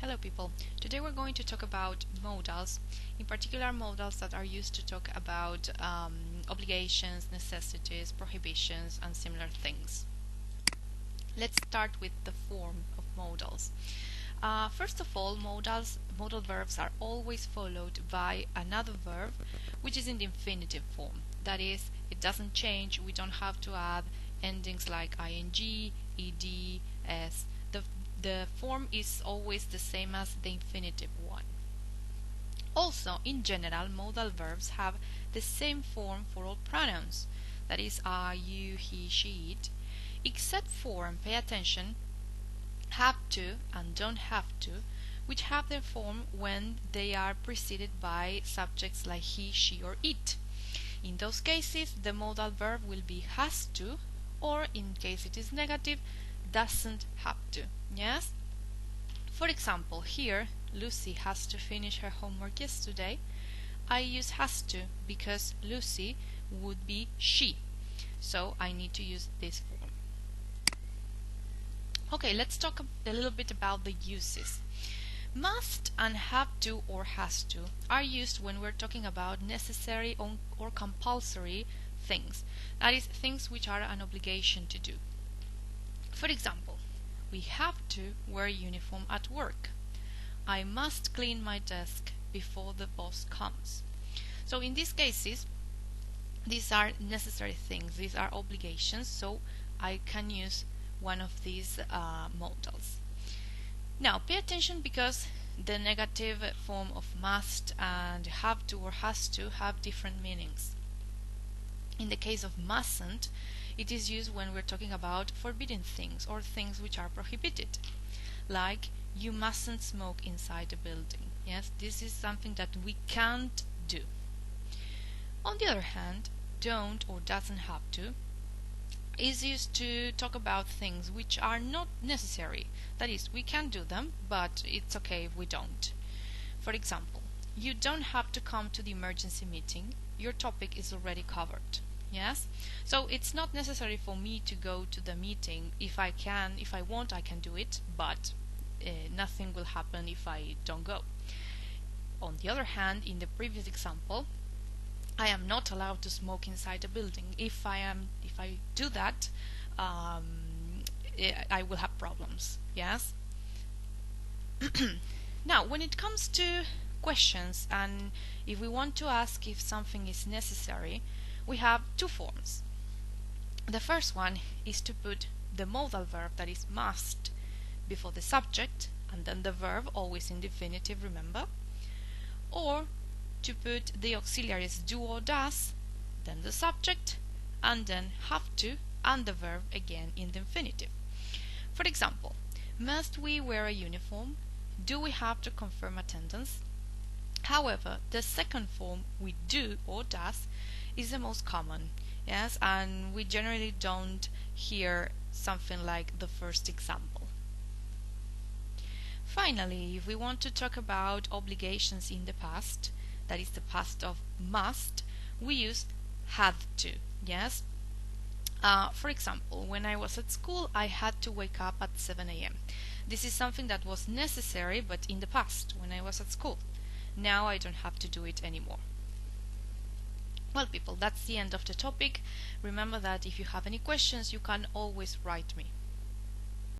Hello people, today we're going to talk about modals, in particular modals that are used to talk about obligations, necessities, prohibitions and similar things. Let's start with the form of modals. First of all, modal verbs are always followed by another verb which is in the infinitive form. That is, it doesn't change, we don't have to add endings like ing, ed, s. The form is always the same as the infinitive one. Also, in general, modal verbs have the same form for all pronouns. That is, I, you, he, she, it. Except for, and pay attention, have to and don't have to, which have their form when they are preceded by subjects like he, she, or it. In those cases, the modal verb will be has to, or in case it is negative, doesn't have to. Yes? For example, here, Lucy has to finish her homework yesterday. I use has to because Lucy would be she. So I need to use this form. Okay, let's talk a little bit about the uses. Must and have to or has to are used when we're talking about necessary or compulsory things. That is, things which are an obligation to do. For example, we have to wear a uniform at work. I must clean my desk before the boss comes. So in these cases, these are necessary things, these are obligations, so I can use one of these modals. Now pay attention because the negative form of must and have to or has to have different meanings. In the case of mustn't, it is used when we're talking about forbidden things or things which are prohibited. Like, you mustn't smoke inside a building. Yes, this is something that we can't do. On the other hand, don't or doesn't have to is used to talk about things which are not necessary. That is, we can do them, but it's okay if we don't. For example, you don't have to come to the emergency meeting. Your topic is already covered. Yes? So it's not necessary for me to go to the meeting. If I want, I can do it, but nothing will happen if I don't go. On the other hand, in the previous example, I am not allowed to smoke inside a building. If I do that, I will have problems. Yes? Now, when it comes to questions and if we want to ask if something is necessary, we have two forms. The first one is to put the modal verb, that is must, before the subject and then the verb, always in the infinitive, remember? Or to put the auxiliaries do or does, then the subject, and then have to and the verb again in the infinitive. For example, must we wear a uniform? Do we have to confirm attendance? However, the second form, we do or does, is the most common. Yes, and we generally don't hear something like the first example. Finally, if we want to talk about obligations in the past, that is the past of must, we use had to. Yes? For example, when I was at school, I had to wake up at 7 a.m. This is something that was necessary, but in the past, when I was at school. Now I don't have to do it anymore. Well, people, that's the end of the topic. Remember that if you have any questions, you can always write me.